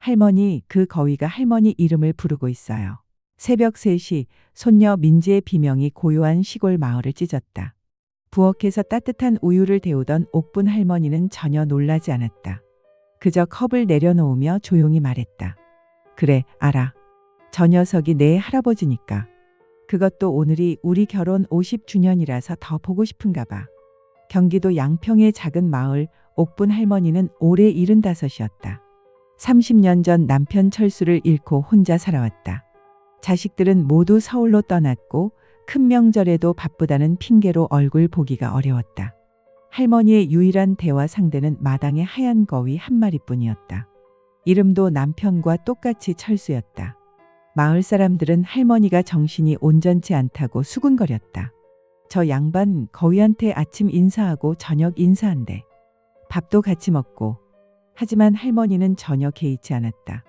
할머니, 그 거위가 할머니 이름을 부르고 있어요. 새벽 3시 손녀 민지의 비명이 고요한 시골 마을을 찢었다. 부엌에서 따뜻한 우유를 데우던 옥분 할머니는 전혀 놀라지 않았다. 그저 컵을 내려놓으며 조용히 말했다. 그래, 알아. 저 녀석이 내 할아버지니까. 그것도 오늘이 우리 결혼 50주년이라서 더 보고 싶은가 봐. 경기도 양평의 작은 마을 옥분 할머니는 올해 75이었다. 30년 전 남편 철수를 잃고 혼자 살아왔다. 자식들은 모두 서울로 떠났고 큰 명절에도 바쁘다는 핑계로 얼굴 보기가 어려웠다. 할머니의 유일한 대화 상대는 마당의 하얀 거위 한 마리뿐이었다. 이름도 남편과 똑같이 철수였다. 마을 사람들은 할머니가 정신이 온전치 않다고 수군거렸다. 저 양반 거위한테 아침 인사하고 저녁 인사한대. 밥도 같이 먹고. 하지만 할머니는 전혀 개의치 않았다.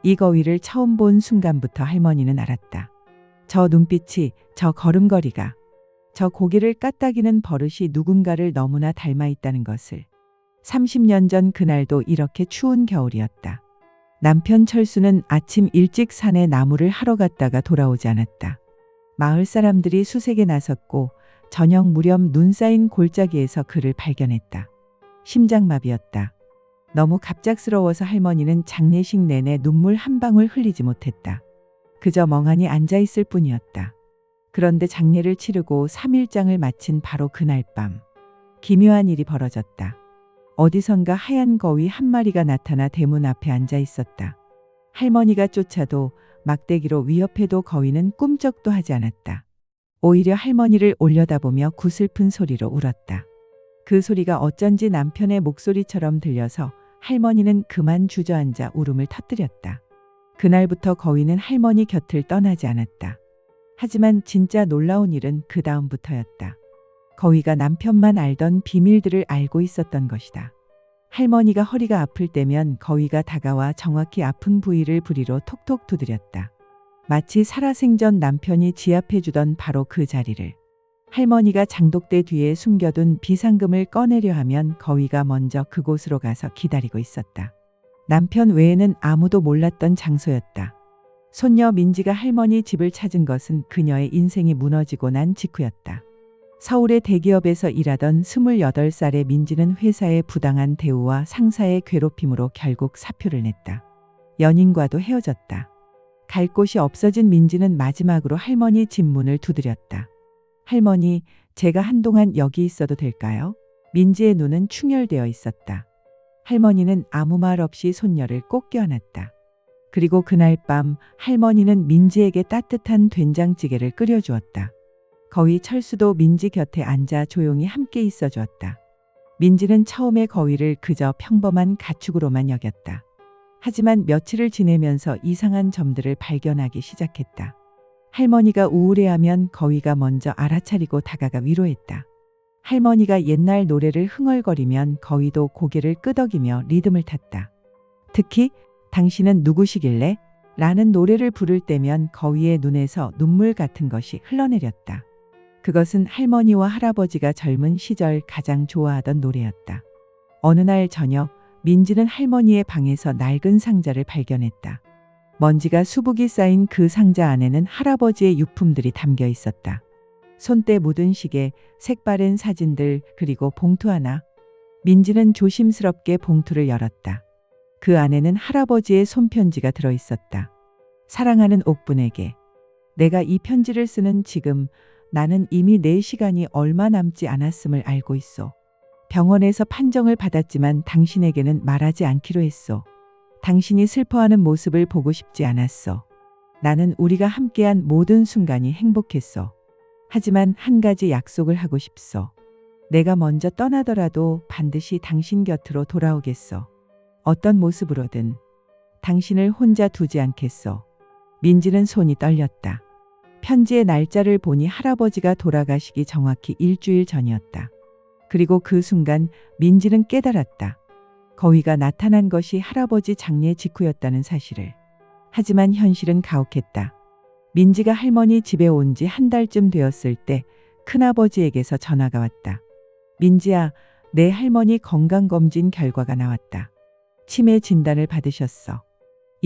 이 거위를 처음 본 순간부터 할머니는 알았다. 저 눈빛이, 저 걸음걸이가, 저 고개를 까딱이는 버릇이 누군가를 너무나 닮아 있다는 것을. 30년 전 그날도 이렇게 추운 겨울이었다. 남편 철수는 아침 일찍 산에 나무를 하러 갔다가 돌아오지 않았다. 마을 사람들이 수색에 나섰고 저녁 무렵 눈 쌓인 골짜기에서 그를 발견했다. 심장마비였다. 너무 갑작스러워서 할머니는 장례식 내내 눈물 한 방울 흘리지 못했다. 그저 멍하니 앉아있을 뿐이었다. 그런데 장례를 치르고 3일장을 마친 바로 그날 밤. 기묘한 일이 벌어졌다. 어디선가 하얀 거위 한 마리가 나타나 대문 앞에 앉아 있었다. 할머니가 쫓아도 막대기로 위협해도 거위는 꿈쩍도 하지 않았다. 오히려 할머니를 올려다보며 구슬픈 소리로 울었다. 그 소리가 어쩐지 남편의 목소리처럼 들려서 할머니는 그만 주저앉아 울음을 터뜨렸다. 그날부터 거위는 할머니 곁을 떠나지 않았다. 하지만 진짜 놀라운 일은 그 다음부터였다. 거위가 남편만 알던 비밀들을 알고 있었던 것이다. 할머니가 허리가 아플 때면 거위가 다가와 정확히 아픈 부위를 부리로 톡톡 두드렸다. 마치 살아생전 남편이 지압해주던 바로 그 자리를. 할머니가 장독대 뒤에 숨겨둔 비상금을 꺼내려 하면 거위가 먼저 그곳으로 가서 기다리고 있었다. 남편 외에는 아무도 몰랐던 장소였다. 손녀 민지가 할머니 집을 찾은 것은 그녀의 인생이 무너지고 난 직후였다. 서울의 대기업에서 일하던 28살의 민지는 회사의 부당한 대우와 상사의 괴롭힘으로 결국 사표를 냈다. 연인과도 헤어졌다. 갈 곳이 없어진 민지는 마지막으로 할머니 집 문을 두드렸다. 할머니, 제가 한동안 여기 있어도 될까요? 민지의 눈은 충혈되어 있었다. 할머니는 아무 말 없이 손녀를 꼭 껴안았다. 그리고 그날 밤 할머니는 민지에게 따뜻한 된장찌개를 끓여주었다. 거위 철수도 민지 곁에 앉아 조용히 함께 있어 주었다. 민지는 처음에 거위를 그저 평범한 가축으로만 여겼다. 하지만 며칠을 지내면서 이상한 점들을 발견하기 시작했다. 할머니가 우울해하면 거위가 먼저 알아차리고 다가가 위로했다. 할머니가 옛날 노래를 흥얼거리면 거위도 고개를 끄덕이며 리듬을 탔다. 특히 당신은 누구시길래? 라는 노래를 부를 때면 거위의 눈에서 눈물 같은 것이 흘러내렸다. 그것은 할머니와 할아버지가 젊은 시절 가장 좋아하던 노래였다. 어느 날 저녁 민지는 할머니의 방에서 낡은 상자를 발견했다. 먼지가 수북이 쌓인 그 상자 안에는 할아버지의 유품들이 담겨 있었다. 손때 묻은 시계, 색바랜 사진들, 그리고 봉투 하나. 민지는 조심스럽게 봉투를 열었다. 그 안에는 할아버지의 손편지가 들어 있었다. 사랑하는 옥분에게. 내가 이 편지를 쓰는 지금 나는 이미 내 시간이 얼마 남지 않았음을 알고 있소. 병원에서 판정을 받았지만 당신에게는 말하지 않기로 했소. 당신이 슬퍼하는 모습을 보고 싶지 않았소. 나는 우리가 함께한 모든 순간이 행복했소. 하지만 한 가지 약속을 하고 싶소. 내가 먼저 떠나더라도 반드시 당신 곁으로 돌아오겠소. 어떤 모습으로든 당신을 혼자 두지 않겠소. 민지는 손이 떨렸다. 편지의 날짜를 보니 할아버지가 돌아가시기 정확히 일주일 전이었다. 그리고 그 순간 민지는 깨달았다. 거위가 나타난 것이 할아버지 장례 직후였다는 사실을. 하지만 현실은 가혹했다. 민지가 할머니 집에 온 지 한 달쯤 되었을 때 큰아버지에게서 전화가 왔다. 민지야, 내 할머니 건강검진 결과가 나왔다. 치매 진단을 받으셨어.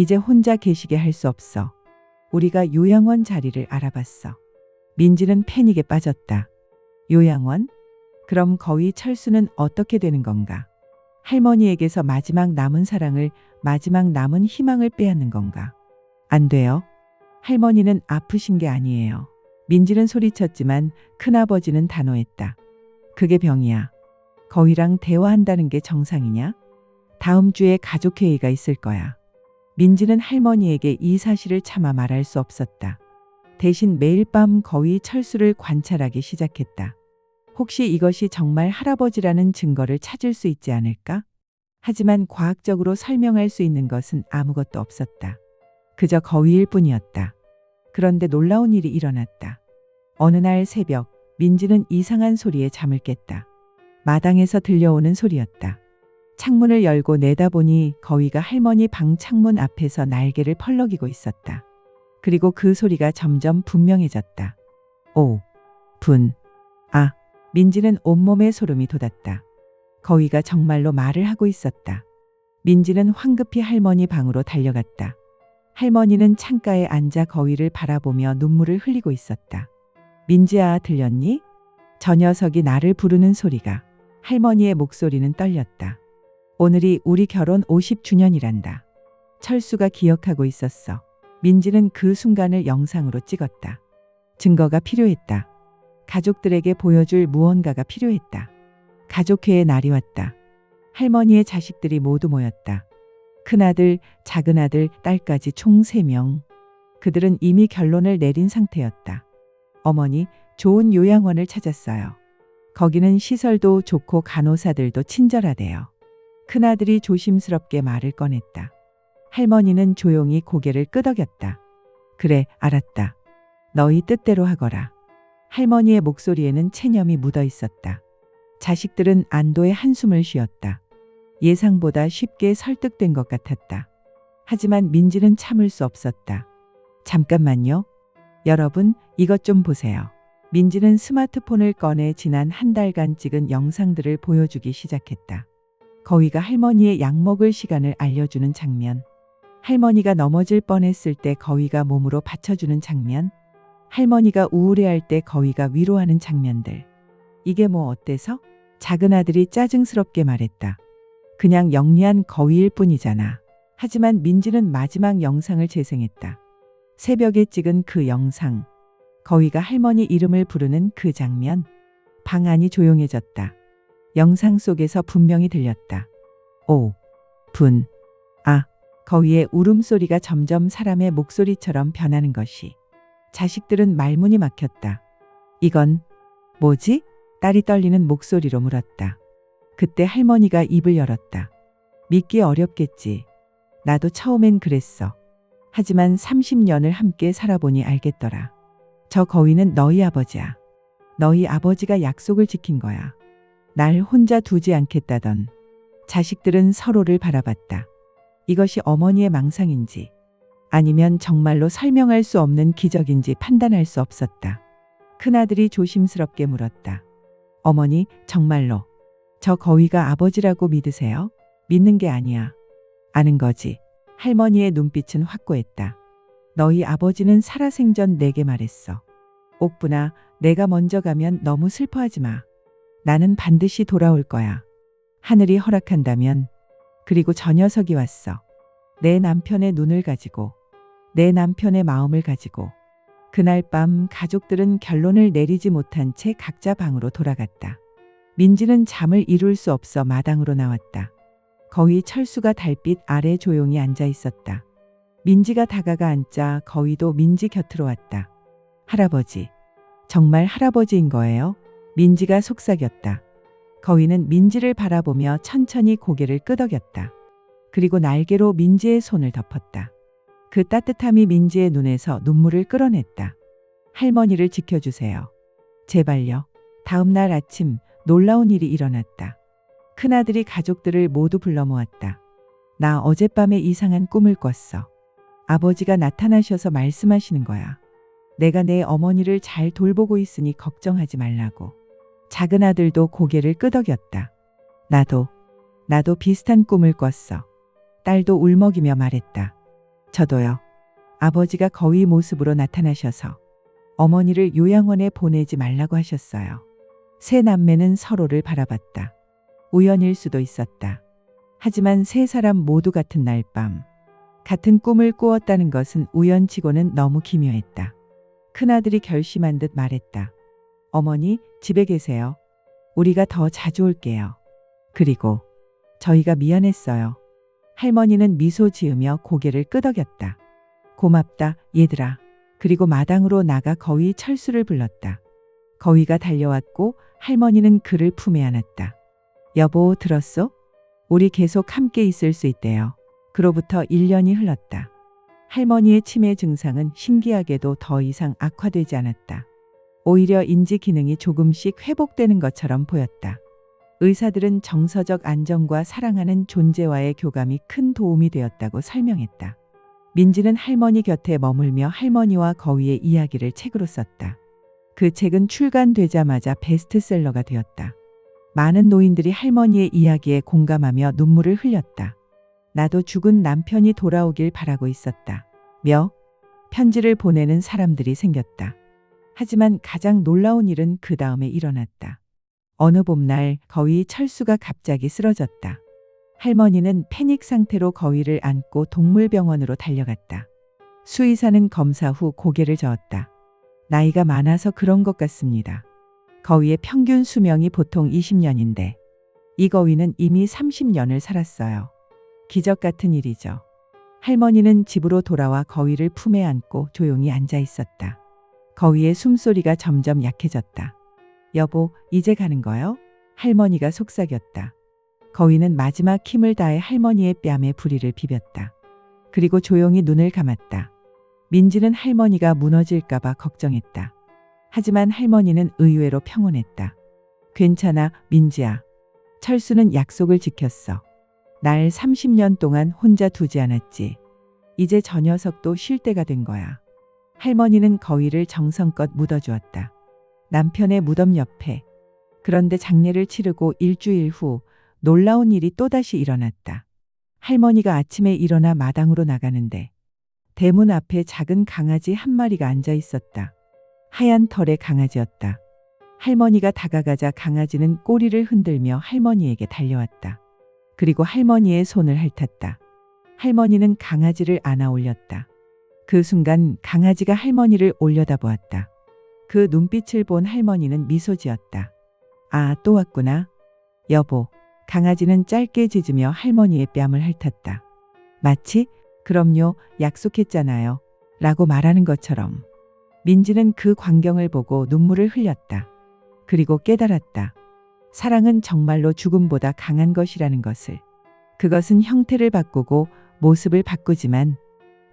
이제 혼자 계시게 할 수 없어. 우리가 요양원 자리를 알아봤어. 민지는 패닉에 빠졌다. 요양원? 그럼 거위 철수는 어떻게 되는 건가? 할머니에게서 마지막 남은 사랑을, 마지막 남은 희망을 빼앗는 건가? 안 돼요. 할머니는 아프신 게 아니에요. 민지는 소리쳤지만 큰아버지는 단호했다. 그게 병이야. 거위랑 대화한다는 게 정상이냐? 다음 주에 가족회의가 있을 거야. 민지는 할머니에게 이 사실을 차마 말할 수 없었다. 대신 매일 밤 거위 철수를 관찰하기 시작했다. 혹시 이것이 정말 할아버지라는 증거를 찾을 수 있지 않을까? 하지만 과학적으로 설명할 수 있는 것은 아무것도 없었다. 그저 거위일 뿐이었다. 그런데 놀라운 일이 일어났다. 어느 날 새벽, 민지는 이상한 소리에 잠을 깼다. 마당에서 들려오는 소리였다. 창문을 열고 내다보니 거위가 할머니 방 창문 앞에서 날개를 펄럭이고 있었다. 그리고 그 소리가 점점 분명해졌다. 오, 분, 아. 민지는 온몸에 소름이 돋았다. 거위가 정말로 말을 하고 있었다. 민지는 황급히 할머니 방으로 달려갔다. 할머니는 창가에 앉아 거위를 바라보며 눈물을 흘리고 있었다. 민지야, 들렸니? 저 녀석이 나를 부르는 소리가. 할머니의 목소리는 떨렸다. 오늘이 우리 결혼 50주년이란다. 철수가 기억하고 있었어. 민지는 그 순간을 영상으로 찍었다. 증거가 필요했다. 가족들에게 보여줄 무언가가 필요했다. 가족회의 날이 왔다. 할머니의 자식들이 모두 모였다. 큰아들, 작은아들, 딸까지 총 3명. 그들은 이미 결론을 내린 상태였다. 어머니, 좋은 요양원을 찾았어요. 거기는 시설도 좋고 간호사들도 친절하대요. 큰아들이 조심스럽게 말을 꺼냈다. 할머니는 조용히 고개를 끄덕였다. 그래, 알았다. 너희 뜻대로 하거라. 할머니의 목소리에는 체념이 묻어 있었다. 자식들은 안도의 한숨을 쉬었다. 예상보다 쉽게 설득된 것 같았다. 하지만 민지는 참을 수 없었다. 잠깐만요. 여러분, 이것 좀 보세요. 민지는 스마트폰을 꺼내 지난 한 달간 찍은 영상들을 보여주기 시작했다. 거위가 할머니의 약 먹을 시간을 알려주는 장면. 할머니가 넘어질 뻔했을 때 거위가 몸으로 받쳐주는 장면. 할머니가 우울해할 때 거위가 위로하는 장면들. 이게 뭐 어때서? 작은 아들이 짜증스럽게 말했다. 그냥 영리한 거위일 뿐이잖아. 하지만 민지는 마지막 영상을 재생했다. 새벽에 찍은 그 영상. 거위가 할머니 이름을 부르는 그 장면. 방 안이 조용해졌다. 영상 속에서 분명히 들렸다. 오, 분, 아. 거위의 울음소리가 점점 사람의 목소리처럼 변하는 것이. 자식들은 말문이 막혔다. 이건 뭐지? 딸이 떨리는 목소리로 물었다. 그때 할머니가 입을 열었다. 믿기 어렵겠지. 나도 처음엔 그랬어. 하지만 30년을 함께 살아보니 알겠더라. 저 거위는 너희 아버지야. 너희 아버지가 약속을 지킨 거야. 날 혼자 두지 않겠다던. 자식들은 서로를 바라봤다. 이것이 어머니의 망상인지 아니면 정말로 설명할 수 없는 기적인지 판단할 수 없었다. 큰아들이 조심스럽게 물었다. 어머니, 정말로 저 거위가 아버지라고 믿으세요? 믿는 게 아니야. 아는 거지. 할머니의 눈빛은 확고했다. 너희 아버지는 살아생전 내게 말했어. 옥분아, 내가 먼저 가면 너무 슬퍼하지 마. 나는 반드시 돌아올 거야. 하늘이 허락한다면. 그리고 저 녀석이 왔어. 내 남편의 눈을 가지고, 내 남편의 마음을 가지고. 그날 밤 가족들은 결론을 내리지 못한 채 각자 방으로 돌아갔다. 민지는 잠을 이룰 수 없어 마당으로 나왔다. 거위 철수가 달빛 아래 조용히 앉아 있었다. 민지가 다가가 앉자 거위도 민지 곁으로 왔다. 할아버지, 정말 할아버지인 거예요? 민지가 속삭였다. 거위는 민지를 바라보며 천천히 고개를 끄덕였다. 그리고 날개로 민지의 손을 덮었다. 그 따뜻함이 민지의 눈에서 눈물을 끌어냈다. 할머니를 지켜주세요. 제발요. 다음 날 아침 놀라운 일이 일어났다. 큰아들이 가족들을 모두 불러 모았다. 나 어젯밤에 이상한 꿈을 꿨어. 아버지가 나타나셔서 말씀하시는 거야. 내가 내 어머니를 잘 돌보고 있으니 걱정하지 말라고. 작은 아들도 고개를 끄덕였다. 나도 비슷한 꿈을 꿨어. 딸도 울먹이며 말했다. 저도요. 아버지가 거위 모습으로 나타나셔서 어머니를 요양원에 보내지 말라고 하셨어요. 세 남매는 서로를 바라봤다. 우연일 수도 있었다. 하지만 세 사람 모두 같은 날 밤, 같은 꿈을 꾸었다는 것은 우연치고는 너무 기묘했다. 큰아들이 결심한 듯 말했다. 어머니, 집에 계세요. 우리가 더 자주 올게요. 그리고 저희가 미안했어요. 할머니는 미소 지으며 고개를 끄덕였다. 고맙다, 얘들아. 그리고 마당으로 나가 거위 철수를 불렀다. 거위가 달려왔고 할머니는 그를 품에 안았다. 여보, 들었소? 우리 계속 함께 있을 수 있대요. 그로부터 1년이 흘렀다. 할머니의 치매 증상은 신기하게도 더 이상 악화되지 않았다. 오히려 인지 기능이 조금씩 회복되는 것처럼 보였다. 의사들은 정서적 안정과 사랑하는 존재와의 교감이 큰 도움이 되었다고 설명했다. 민지는 할머니 곁에 머물며 할머니와 거위의 이야기를 책으로 썼다. 그 책은 출간되자마자 베스트셀러가 되었다. 많은 노인들이 할머니의 이야기에 공감하며 눈물을 흘렸다. 나도 죽은 남편이 돌아오길 바라고 있었다. 며 편지를 보내는 사람들이 생겼다. 하지만 가장 놀라운 일은 그 다음에 일어났다. 어느 봄날 거위 철수가 갑자기 쓰러졌다. 할머니는 패닉 상태로 거위를 안고 동물병원으로 달려갔다. 수의사는 검사 후 고개를 저었다. 나이가 많아서 그런 것 같습니다. 거위의 평균 수명이 보통 20년인데 이 거위는 이미 30년을 살았어요. 기적 같은 일이죠. 할머니는 집으로 돌아와 거위를 품에 안고 조용히 앉아 있었다. 거위의 숨소리가 점점 약해졌다. 여보, 이제 가는 거요? 할머니가 속삭였다. 거위는 마지막 힘을 다해 할머니의 뺨에 부리를 비볐다. 그리고 조용히 눈을 감았다. 민지는 할머니가 무너질까봐 걱정했다. 하지만 할머니는 의외로 평온했다. 괜찮아, 민지야. 철수는 약속을 지켰어. 날 30년 동안 혼자 두지 않았지. 이제 저 녀석도 쉴 때가 된 거야. 할머니는 거위를 정성껏 묻어주었다. 남편의 무덤 옆에. 그런데 장례를 치르고 일주일 후 놀라운 일이 또다시 일어났다. 할머니가 아침에 일어나 마당으로 나가는데 대문 앞에 작은 강아지 한 마리가 앉아 있었다. 하얀 털의 강아지였다. 할머니가 다가가자 강아지는 꼬리를 흔들며 할머니에게 달려왔다. 그리고 할머니의 손을 핥았다. 할머니는 강아지를 안아 올렸다. 그 순간 강아지가 할머니를 올려다보았다. 그 눈빛을 본 할머니는 미소 지었다. 아, 또 왔구나. 여보. 강아지는 짧게 짖으며 할머니의 뺨을 핥았다. 마치 그럼요, 약속했잖아요. 라고 말하는 것처럼. 민지는 그 광경을 보고 눈물을 흘렸다. 그리고 깨달았다. 사랑은 정말로 죽음보다 강한 것이라는 것을. 그것은 형태를 바꾸고 모습을 바꾸지만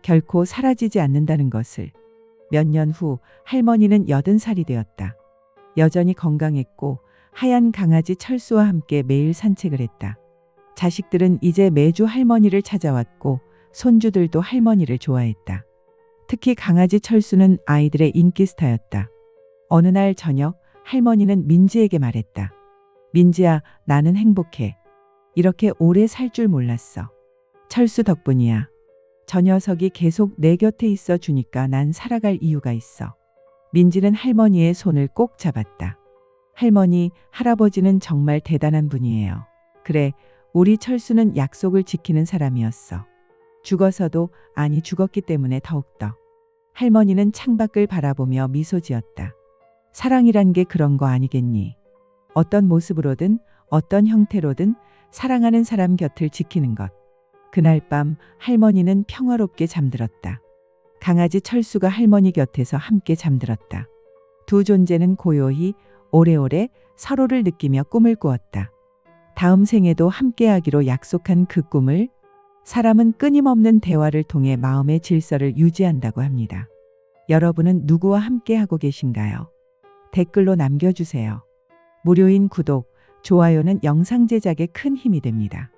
결코 사라지지 않는다는 것을. 몇 년 후 할머니는 80살이 되었다. 여전히 건강했고 하얀 강아지 철수와 함께 매일 산책을 했다. 자식들은 이제 매주 할머니를 찾아왔고 손주들도 할머니를 좋아했다. 특히 강아지 철수는 아이들의 인기 스타였다. 어느 날 저녁 할머니는 민지에게 말했다. 민지야, 나는 행복해. 이렇게 오래 살 줄 몰랐어. 철수 덕분이야. 저 녀석이 계속 내 곁에 있어 주니까 난 살아갈 이유가 있어. 민지는 할머니의 손을 꼭 잡았다. 할머니, 할아버지는 정말 대단한 분이에요. 그래, 우리 철수는 약속을 지키는 사람이었어. 죽어서도, 아니 죽었기 때문에 더욱더. 할머니는 창밖을 바라보며 미소 지었다. 사랑이란 게 그런 거 아니겠니? 어떤 모습으로든 어떤 형태로든 사랑하는 사람 곁을 지키는 것. 그날 밤 할머니는 평화롭게 잠들었다. 강아지 철수가 할머니 곁에서 함께 잠들었다. 두 존재는 고요히 오래오래 서로를 느끼며 꿈을 꾸었다. 다음 생에도 함께하기로 약속한 그 꿈을 사람은 끊임없는 대화를 통해 마음의 질서를 유지한다고 합니다. 여러분은 누구와 함께하고 계신가요? 댓글로 남겨주세요. 무료인 구독, 좋아요는 영상 제작에 큰 힘이 됩니다.